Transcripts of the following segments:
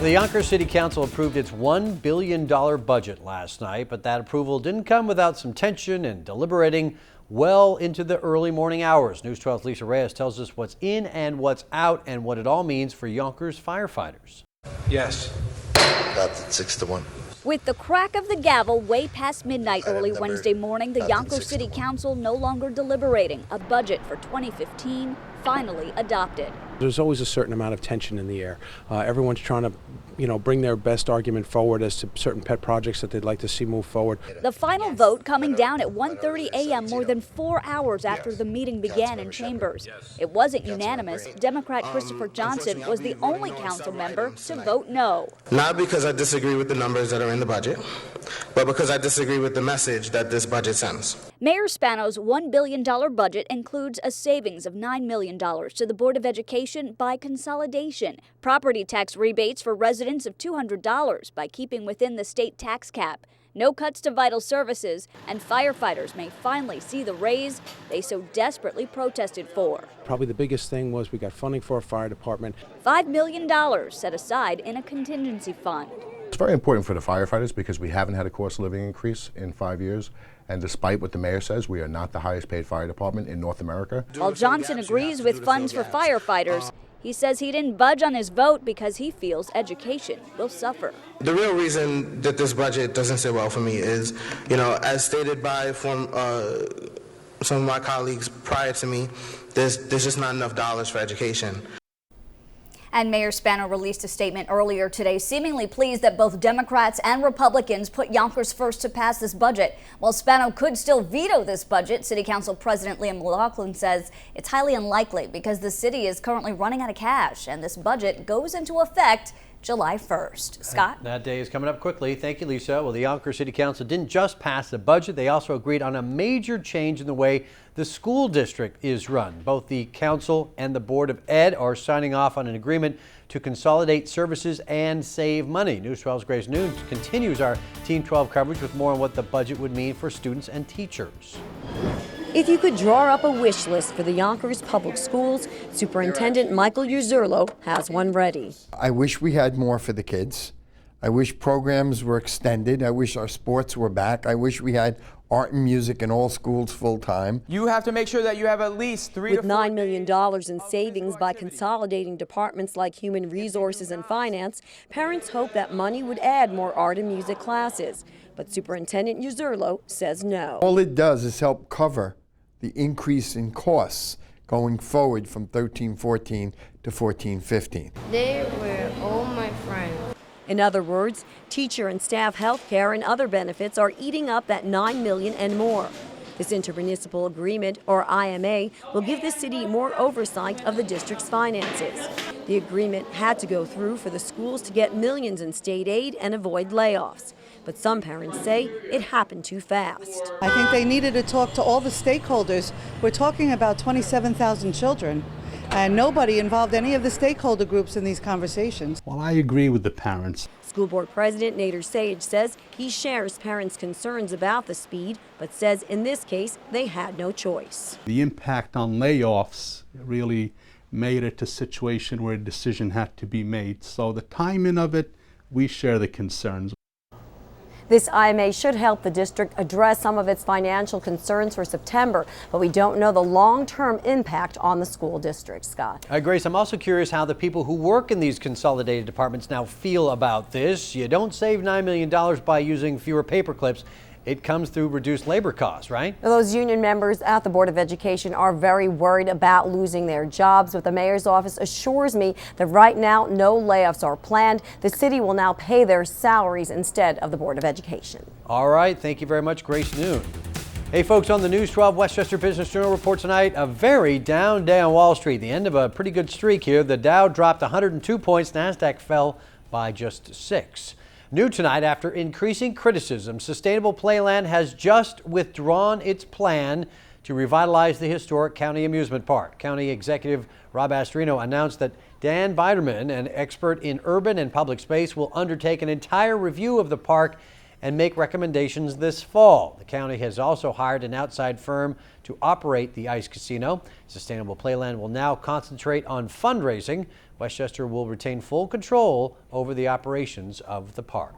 The Yonkers City Council approved its $1 billion budget last night, but that approval didn't come without some tension and deliberating well into the early morning hours. News 12's Lisa Reyes tells us what's in and what's out and what it all means for Yonkers firefighters. Yes. That's at 6-1. With the crack of the gavel way past midnight early Wednesday morning, the Yonkers City Council no longer deliberating. A budget for 2015 finally adopted. There's always a certain amount of tension in the air. Everyone's trying to, bring their best argument forward as to certain pet projects that they'd like to see move forward. The final vote coming down at 1:30 a.m. more than 4 hours after the meeting began in chambers. It wasn't unanimous. Democrat Christopher Johnson was the only council member to vote no. Not because I disagree with the numbers that are in the budget, but because I disagree with the message that this budget sends. Mayor Spano's $1 billion budget includes a savings of $9 million to the Board of Education by consolidation, property tax rebates for residents of $200 by keeping within the state tax cap, no cuts to vital services, and firefighters may finally see the raise they so desperately protested for. Probably the biggest thing was we got funding for our fire department. $5 million set aside in a contingency fund. It's very important for the firefighters because we haven't had a cost of living increase in 5 years. And despite what the mayor says, we are not the highest paid fire department in North America. While Johnson agrees with funds for firefighters, he says he didn't budge on his vote because he feels education will suffer. The real reason that this budget doesn't sit well for me is, as stated by some of my colleagues prior to me, there's just not enough dollars for education. And Mayor Spano released a statement earlier today, seemingly pleased that both Democrats and Republicans put Yonkers first to pass this budget. While Spano could still veto this budget, City Council President Liam McLaughlin says it's highly unlikely because the city is currently running out of cash, and this budget goes into effect July 1st. Scott? That day is coming up quickly. Thank you, Lisa. Well, the Yonkers City Council didn't just pass the budget. They also agreed on a major change in the way the school district is run. Both the council and the Board of Ed are signing off on an agreement to consolidate services and save money. News 12's Grace Noon continues our Team 12 coverage with more on what the budget would mean for students and teachers. If you could draw up a wish list for the Yonkers Public Schools, Superintendent Michael Urzurlo has one ready. I wish we had more for the kids. I wish programs were extended. I wish our sports were back. I wish we had art and music in all schools full time. You have to make sure that you have at least 3 to 4 $9 million in savings by consolidating departments like human resources and finance, parents hope that money would add more art and music classes. But Superintendent Urzurlo says no. All it does is help cover the increase in costs going forward from 13-14 to 14-15. They were all my friends. In other words, teacher and staff health care and other benefits are eating up that $9 million and more. This intermunicipal agreement, or IMA, will give the city more oversight of the district's finances. The agreement had to go through for the schools to get millions in state aid and avoid layoffs. But some parents say it happened too fast. I think they needed to talk to all the stakeholders. We're talking about 27,000 children, and nobody involved any of the stakeholder groups in these conversations. Well, I agree with the parents. School Board President Nader Sage says he shares parents' concerns about the speed, but says in this case they had no choice. The impact on layoffs really made it a situation where a decision had to be made. So the timing of it, we share the concerns. This IMA should help the district address some of its financial concerns for September, but we don't know the long-term impact on the school district. Scott. Grace, I'm also curious how the people who work in these consolidated departments now feel about this. You don't save $9 million by using fewer paper clips. It comes through reduced labor costs, right? Those union members at the Board of Education are very worried about losing their jobs, but the mayor's office assures me that right now no layoffs are planned. The city will now pay their salaries instead of the Board of Education. All right. Thank you very much, Grace Noon. Hey, folks, on the News 12 Westchester Business Journal report tonight, a very down day on Wall Street. The end of a pretty good streak here. The Dow dropped 102 points. NASDAQ fell by just 6. New tonight, after increasing criticism, Sustainable Playland has just withdrawn its plan to revitalize the historic county amusement park. County Executive Rob Astrino announced that Dan Biderman, an expert in urban and public space, will undertake an entire review of the park and make recommendations this fall. The county has also hired an outside firm to operate the ice casino. Sustainable Playland will now concentrate on fundraising. Westchester will retain full control over the operations of the park.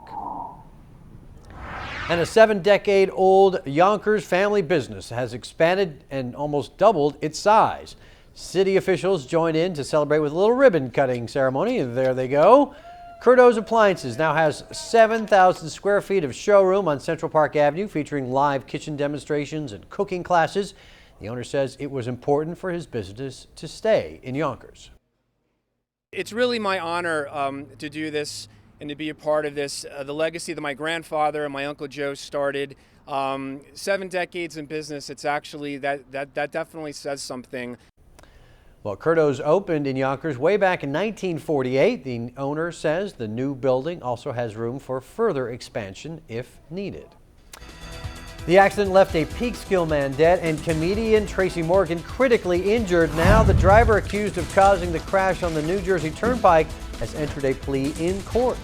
And a 7-decade-old Yonkers family business has expanded and almost doubled its size. City officials joined in to celebrate with a little ribbon cutting ceremony, and there they go. Curto's Appliances now has 7,000 square feet of showroom on Central Park Avenue, featuring live kitchen demonstrations and cooking classes. The owner says it was important for his business to stay in Yonkers. It's really my honor to do this and to be a part of this. The legacy that my grandfather and my Uncle Joe started. 7 decades in business, it's actually, that definitely says something. Well, Curto's opened in Yonkers way back in 1948. The owner says the new building also has room for further expansion if needed. The accident left a Peekskill man dead and comedian Tracy Morgan critically injured. Now the driver accused of causing the crash on the New Jersey Turnpike has entered a plea in court.